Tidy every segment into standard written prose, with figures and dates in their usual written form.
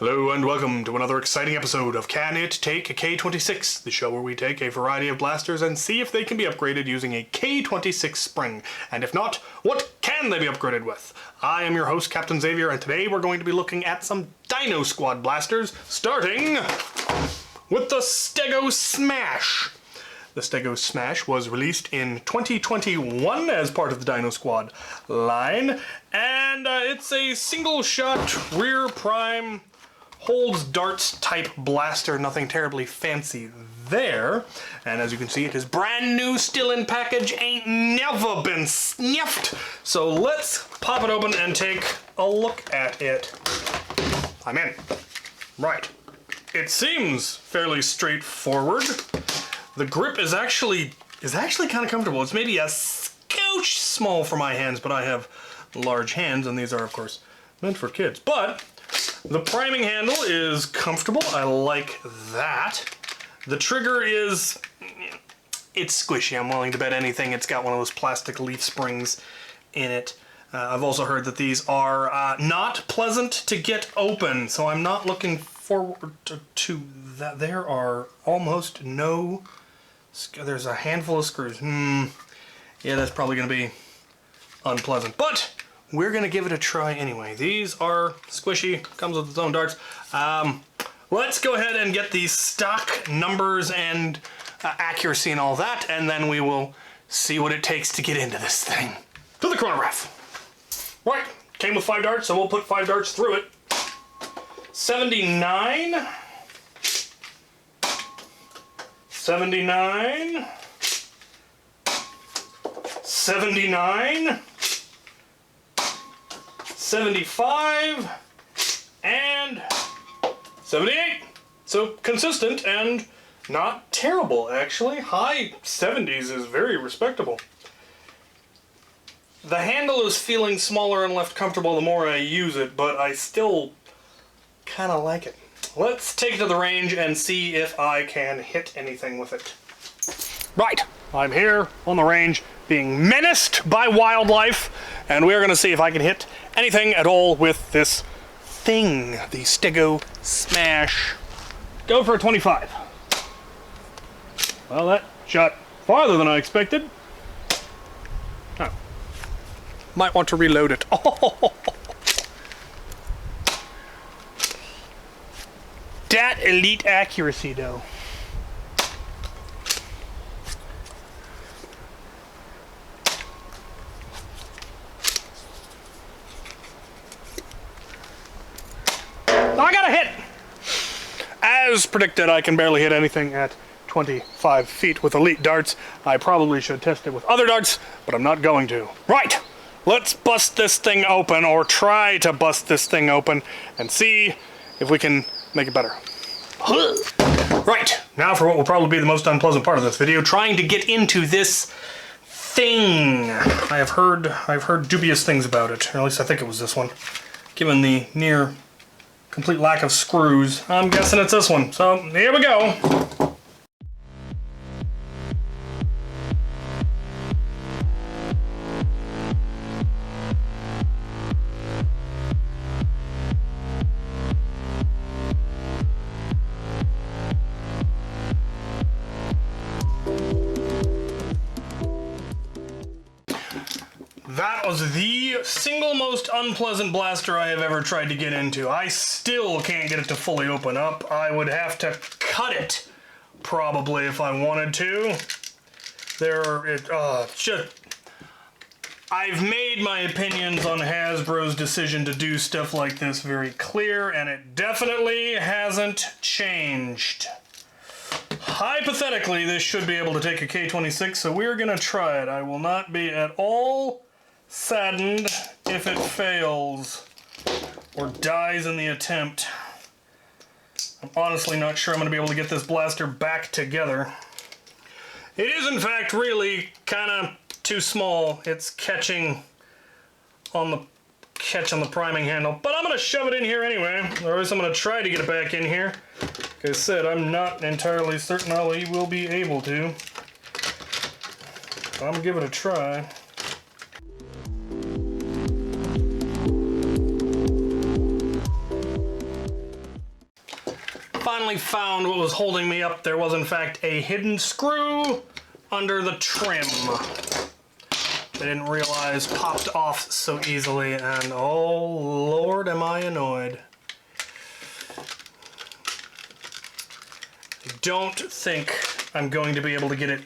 Hello and welcome to another exciting episode of Can It Take a K26, the show where we take a variety of blasters and see if they can be upgraded using a K26 spring, and if not, what can they be upgraded with? I am your host, Captain Xavier, and today we're going to be looking at some Dino Squad blasters, starting with the Stego Smash. The Stego Smash was released in 2021 as part of the Dino Squad line, and it's a single-shot rear prime holds darts type blaster, nothing terribly fancy there. And as you can see, it is brand new, still in package, ain't never been sniffed. So let's pop it open and take a look at it. I'm in. Right. It seems fairly straightforward. The grip is actually kind of comfortable. It's maybe a scotch small for my hands, but I have large hands, and these are, of course, meant for kids. But the priming handle is comfortable. I like that. The trigger it's squishy. I'm willing to bet anything. It's got one of those plastic leaf springs in it. I've also heard that these are not pleasant to get open, so I'm not looking forward to that. There are almost no... There's a handful of screws. Yeah, that's probably going to be unpleasant. But we're going to give it a try anyway. These are squishy, comes with its own darts. Let's go ahead and get the stock numbers and accuracy and all that, and then we will see what it takes to get into this thing. To the chronograph. Right, came with 5 darts, so we'll put 5 darts through it. 79. 79. 79. 75 and 78. So consistent and not terrible, actually. High 70s is very respectable. The handle is feeling smaller and less comfortable the more I use it, but I still kind of like it. Let's take it to the range and see if I can hit anything with it. Right, I'm here on the range being menaced by wildlife, and we're going to see if I can hit anything at all with this thing, the Stego Smash. Go for a 25. Well, that shot farther than I expected. Oh. Might want to reload it. Oh. That elite accuracy, though. I got a hit! As predicted, I can barely hit anything at 25 feet with elite darts. I probably should test it with other darts, but I'm not going to. Right! Let's bust this thing open, or try to bust this thing open, and see if we can make it better. Right, now for what will probably be the most unpleasant part of this video, trying to get into this thing. I've heard dubious things about it, or at least I think it was this one. Given the near complete lack of screws, I'm guessing it's this one. So, here we go. That was the single most unpleasant blaster I have ever tried to get into. I still can't get it to fully open up. I would have to cut it, probably, if I wanted to. I've made my opinions on Hasbro's decision to do stuff like this very clear, and it definitely hasn't changed. Hypothetically, this should be able to take a K26, so we're gonna try it. I will not be at all saddened if it fails or dies in the attempt. I'm honestly not sure I'm going to be able to get this blaster back together. It is in fact really kind of too small. It's catching on the the priming handle, but I'm going to shove it in here anyway, or at least I'm going to try to get it back in here. Like I said, I'm not entirely certain I will be able to. I'm going to give it a try. finally found what was holding me up. There was in fact a hidden screw under the trim. I didn't realize popped off so easily, and oh Lord, am I annoyed. I don't think I'm going to be able to get it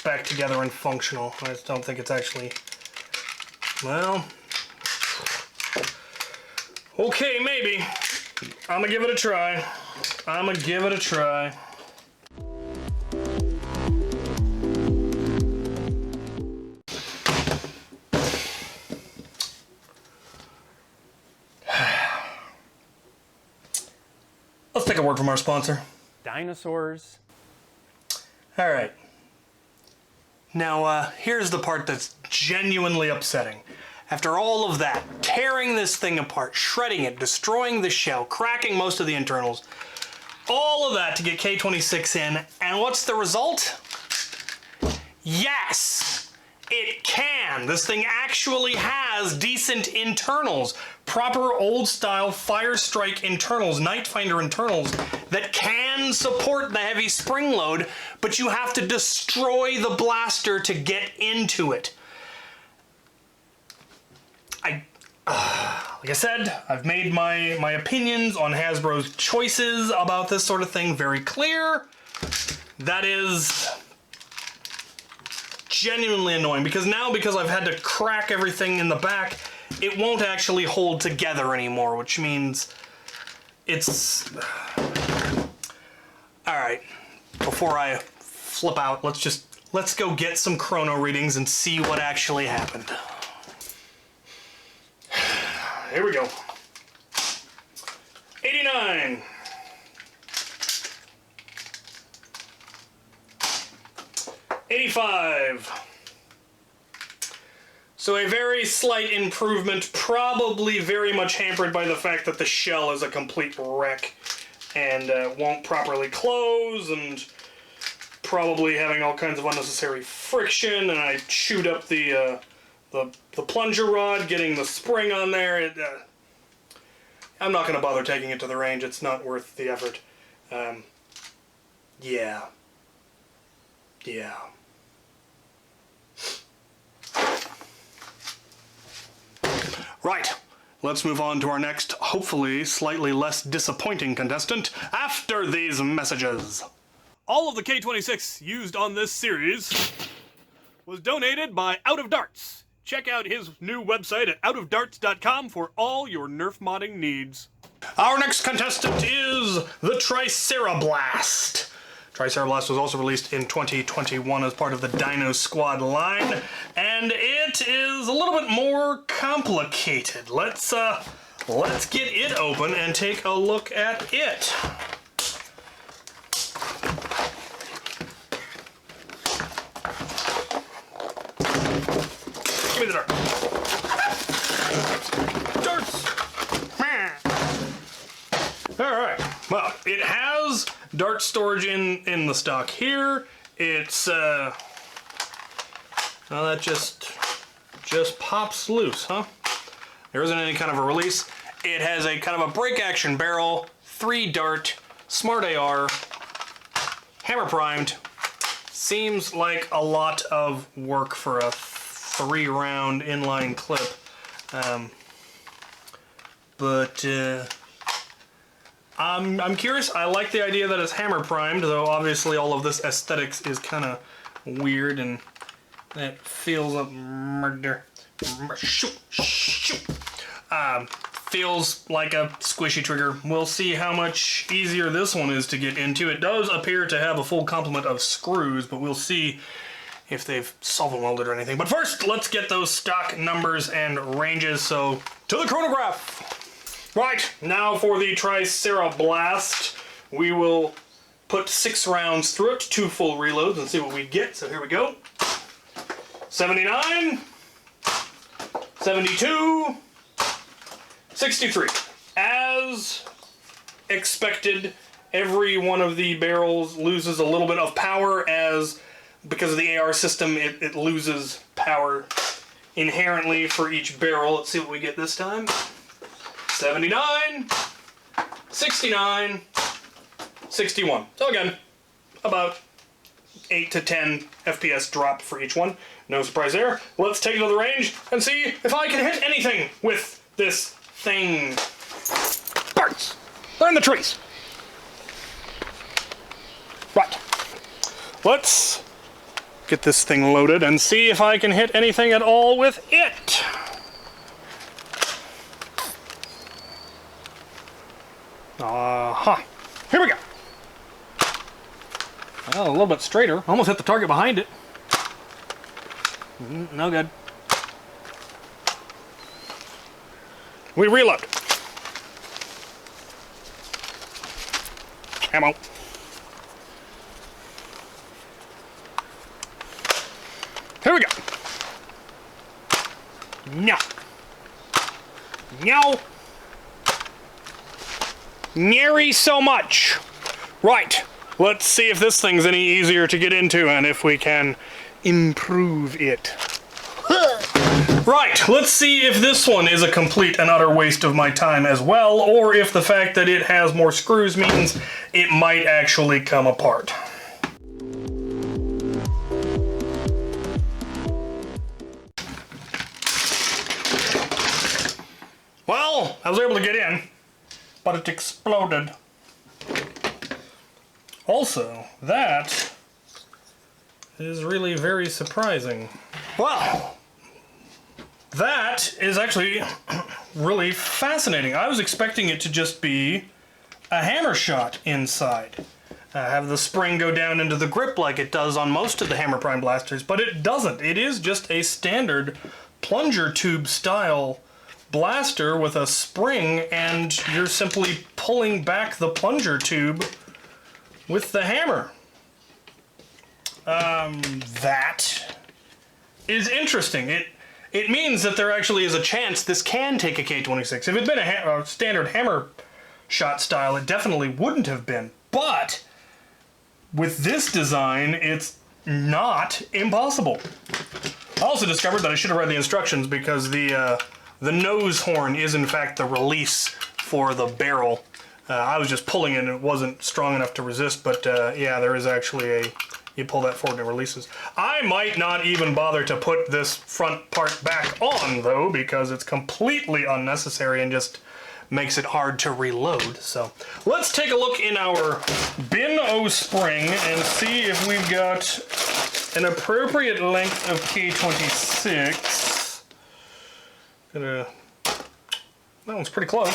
back together and functional. I just don't think it's actually, well, okay, maybe. I'm gonna give it a try. Let's take a word from our sponsor. Dinosaurs. All right. Now, here's the part that's genuinely upsetting. After all of that, tearing this thing apart, shredding it, destroying the shell, cracking most of the internals, all of that to get K26 in, and what's the result? Yes! It can! This thing actually has decent internals. Proper old-style Firestrike internals, Nightfinder internals, that can support the heavy spring load, but you have to destroy the blaster to get into it. Like I said, I've made my opinions on Hasbro's choices about this sort of thing very clear. That is genuinely annoying, because I've had to crack everything in the back, it won't actually hold together anymore, which means it's... Alright, before I flip out, let's go get some chrono readings and see what actually happened. Here we go. 89. 85. So a very slight improvement, probably very much hampered by the fact that the shell is a complete wreck and won't properly close, and probably having all kinds of unnecessary friction, and I chewed up the plunger rod, getting the spring on there. I'm not going to bother taking it to the range. It's not worth the effort. Yeah. Right. Let's move on to our next, hopefully slightly less disappointing contestant after these messages. All of the K26 used on this series was donated by Out of Darts. Check out his new website at outofdarts.com for all your Nerf modding needs. Our next contestant is the Tricerablast. Tricerablast was also released in 2021 as part of the Dino Squad line, and it is a little bit more complicated. Let's get it open and take a look at it. Give me the dart. Darts! Alright, well, it has dart storage in the stock here. It's, well, that just pops loose, huh? There isn't any kind of a release. It has a kind of a break action barrel, 3 dart, smart AR, hammer primed. Seems like a lot of work for a 3-round inline clip. I'm curious. I like the idea that it's hammer primed, though obviously all of this aesthetics is kind of weird, and that feels a murder. Feels like a squishy trigger. We'll see how much easier this one is to get into. It does appear to have a full complement of screws, but we'll see if they've solvent welded or anything. But first, let's get those stock numbers and ranges. So, to the chronograph. Right, now for the Tricerablast, we will put 6 rounds through it, 2 full reloads, and see what we get. So here we go. 79, 72, 63. As expected, every one of the barrels loses a little bit of power, as because of the AR system, it loses power inherently for each barrel. Let's see what we get this time. 79, 69, 61. So again, about 8 to 10 FPS drop for each one. No surprise there. Let's take it to the range and see if I can hit anything with this thing. Darts! They're in the trees. Right. Let's get this thing loaded and see if I can hit anything at all with it. Here we go. Well, a little bit straighter. Almost hit the target behind it. No good. We reload. Ammo. Here we go. No. No. Nary so much. Right. Let's see if this thing's any easier to get into and if we can improve it. Right, let's see if this one is a complete and utter waste of my time as well, or if the fact that it has more screws means it might actually come apart. Well, I was able to get in, but it exploded. Also, that is really very surprising. Well, that is actually really fascinating. I was expecting it to just be a hammer shot inside. Have the spring go down into the grip like it does on most of the hammer prime blasters, but it doesn't. It is just a standard plunger tube style blaster with a spring, and you're simply pulling back the plunger tube with the hammer. That is interesting. It means that there actually is a chance this can take a K26. If it had been a standard hammer shot style, it definitely wouldn't have been. But with this design, it's not impossible. I also discovered that I should have read the instructions because the nose horn is in fact the release for the barrel. I was just pulling it and it wasn't strong enough to resist, but yeah, there is actually you pull that forward and it releases. I might not even bother to put this front part back on though, because it's completely unnecessary and just makes it hard to reload. So let's take a look in our bin-o spring and see if we've got an appropriate length of K26. That one's pretty close.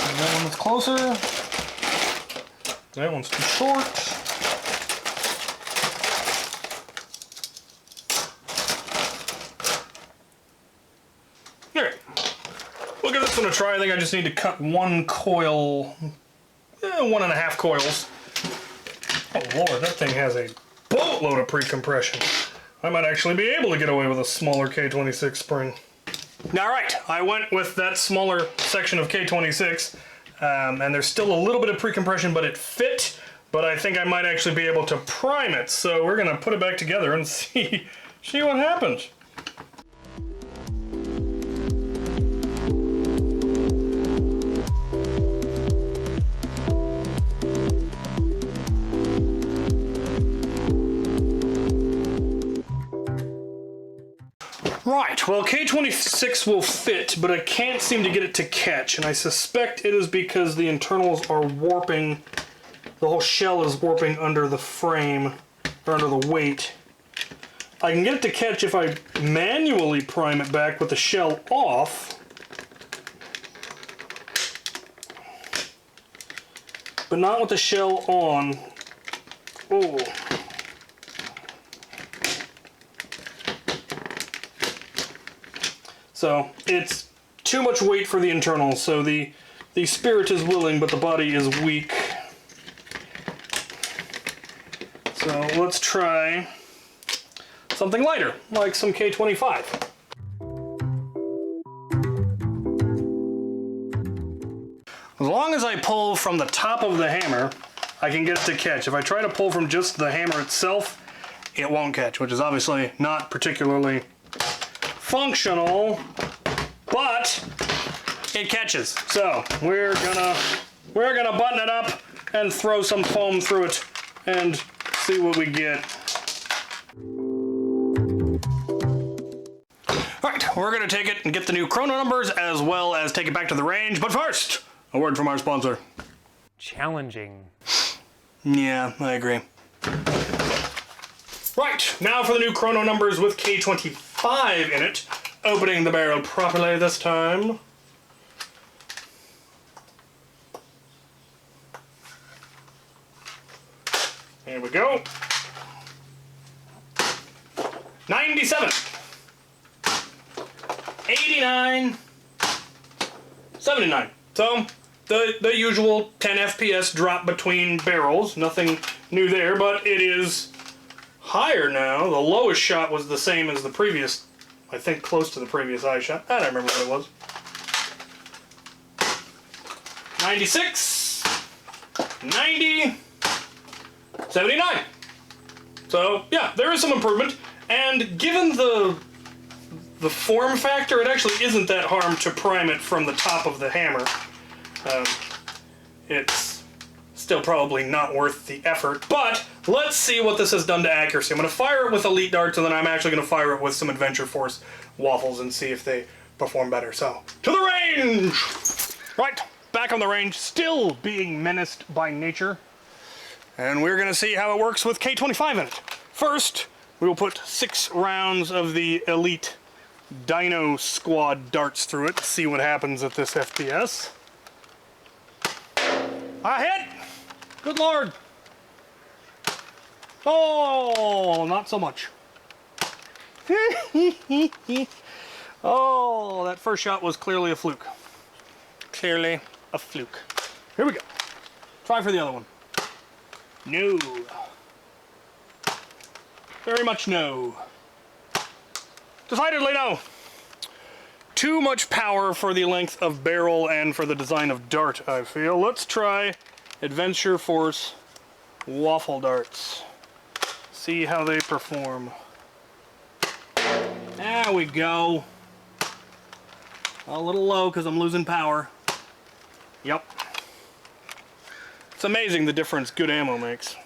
And that one's closer. That one's too short. Alright. We'll give this one a try. I think I just need to cut one coil, 1.5 coils. Oh lord, that thing has a boatload of pre-compression. I might actually be able to get away with a smaller K26 spring. Alright, I went with that smaller section of K26, and there's still a little bit of pre-compression, but it fit, but I think I might actually be able to prime it, so we're going to put it back together and see what happens. Right, well K26 will fit, but I can't seem to get it to catch, and I suspect it is because the internals are warping, the whole shell is warping under the frame, or under the weight. I can get it to catch if I manually prime it back with the shell off, but not with the shell on. Oh. So it's too much weight for the internals, so the spirit is willing, but the body is weak. So let's try something lighter, like some K25. As long as I pull from the top of the hammer, I can get it to catch. If I try to pull from just the hammer itself, it won't catch, which is obviously not particularly functional, but it catches. So we're gonna button it up and throw some foam through it and see what we get. Alright, we're gonna take it and get the new chrono numbers as well as take it back to the range, but first, a word from our sponsor. Challenging. Yeah, I agree. Right, now for the new chrono numbers with K25 in it. Opening the barrel properly this time. Here we go. 97. 89. 79. So, the usual 10 FPS drop between barrels. Nothing new there, but it is higher now. The lowest shot was the same as the previous, I think close to the previous eye shot. I don't remember what it was. 96. 90. 79. So, yeah, there is some improvement. And given the form factor, it actually isn't that hard to prime it from the top of the hammer. It's still probably not worth the effort, but let's see what this has done to accuracy. I'm going to fire it with Elite Darts, and then I'm actually going to fire it with some Adventure Force waffles and see if they perform better. So, to the range! Right, back on the range, still being menaced by nature. And we're going to see how it works with K25 in it. First, we will put 6 rounds of the Elite Dino Squad darts through it, see what happens at this FPS. I hit! Good lord! Oh, not so much. Oh, that first shot was clearly a fluke. Clearly a fluke. Here we go. Try for the other one. No. Very much no. Decidedly no. Too much power for the length of barrel and for the design of dart, I feel. Let's try Adventure Force waffle darts. See how they perform. There we go. A little low because I'm losing power. Yep. It's amazing the difference good ammo makes.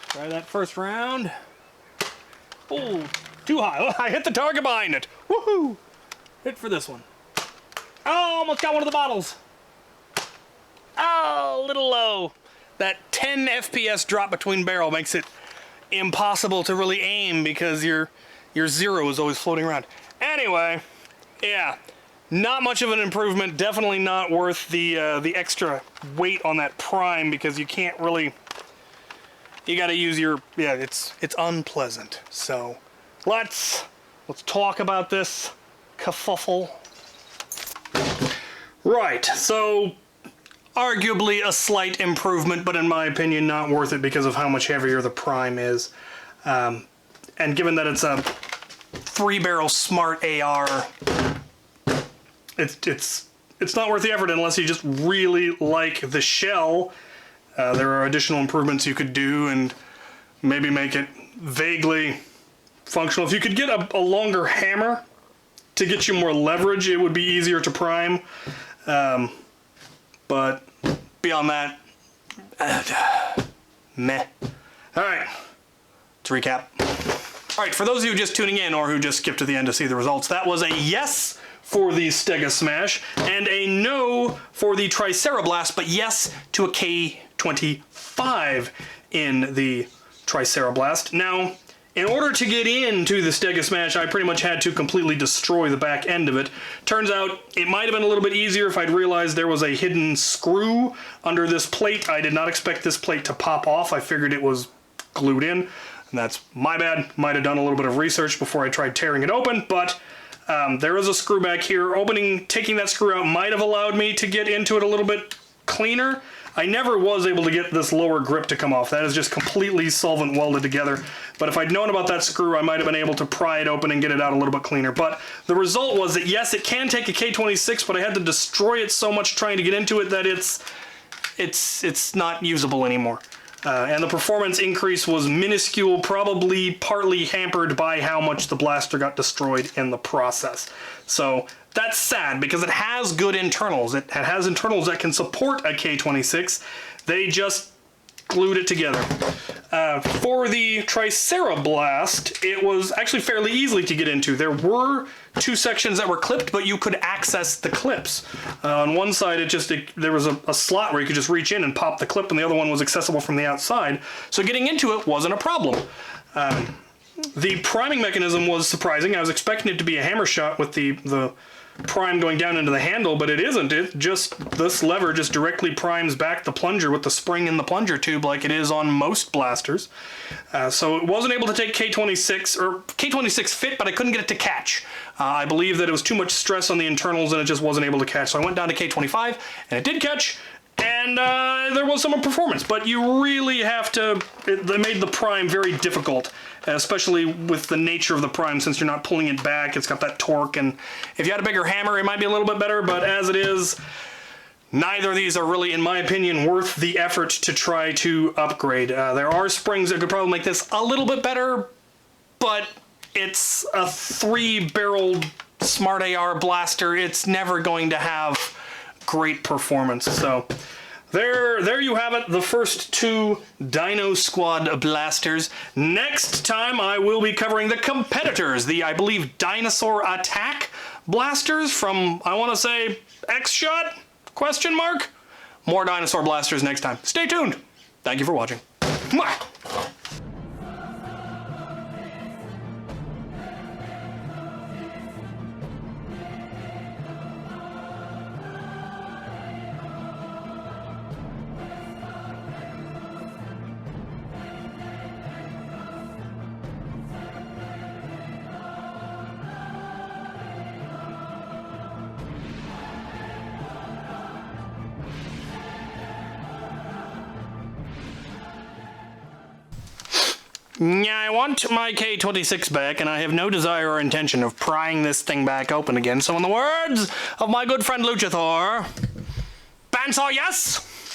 Try that first round. Oh, too high. Oh, I hit the target behind it. Woohoo! Hit for this one. Oh, almost got one of the bottles. Oh, a little low. That 10 FPS drop between barrel makes it impossible to really aim because your zero is always floating around. Anyway, yeah, not much of an improvement. Definitely not worth the extra weight on that prime because you can't really. You got to use your, yeah, it's unpleasant. So let's talk about this kerfuffle. Right, so arguably a slight improvement, but in my opinion not worth it because of how much heavier the prime is. And given that it's a 3-barrel smart AR, it's not worth the effort unless you just really like the shell. There are additional improvements you could do and maybe make it vaguely functional. If you could get a longer hammer to get you more leverage, it would be easier to prime. But beyond that, meh. Alright, to recap. Alright, for those of you just tuning in or who just skipped to the end to see the results, that was a yes for the Stego Smash and a no for the Tricerablast, but yes to a K25 in the Tricerablast. Now, in order to get into the Stego Smash, I pretty much had to completely destroy the back end of it. Turns out it might have been a little bit easier if I'd realized there was a hidden screw under this plate. I did not expect this plate to pop off. I figured it was glued in, and that's my bad. Might have done a little bit of research before I tried tearing it open, but there is a screw back here. Taking that screw out might have allowed me to get into it a little bit cleaner. I never was able to get this lower grip to come off. That is just completely solvent welded together. But if I'd known about that screw, I might have been able to pry it open and get it out a little bit cleaner. But the result was that yes, it can take a K26, but I had to destroy it so much trying to get into it that it's not usable anymore. And the performance increase was minuscule, probably partly hampered by how much the blaster got destroyed in the process. So that's sad, because it has good internals. It has internals that can support a K26. They just glued it together. For the Tricerablast, it was actually fairly easily to get into. There were 2 sections that were clipped, but you could access the clips. On one side, there was a slot where you could just reach in and pop the clip, and the other one was accessible from the outside. So getting into it wasn't a problem. The priming mechanism was surprising. I was expecting it to be a hammer shot with the prime going down into the handle, but it isn't. This lever just directly primes back the plunger with the spring in the plunger tube like it is on most blasters. So it wasn't able to take K26, or K26 fit, but I couldn't get it to catch. I believe that it was too much stress on the internals and it just wasn't able to catch. So I went down to K25 and it did catch, and there was some performance, but you really have to, they made the prime very difficult, especially with the nature of the prime, since you're not pulling it back. It's got that torque, and if you had a bigger hammer, it might be a little bit better, but as it is, neither of these are really, in my opinion, worth the effort to try to upgrade. There are springs that could probably make this a little bit better, but it's a 3-barrel Smart AR blaster. It's never going to have great performance. So there you have it, the first 2 Dino Squad blasters. Next time I will be covering the competitors, I believe, Dinosaur Attack blasters from, I want to say, X-Shot? ? More dinosaur blasters next time. Stay tuned. Thank you for watching. Mwah! Yeah, I want my K26 back, and I have no desire or intention of prying this thing back open again. So in the words of my good friend Luchathor, bandsaw yes!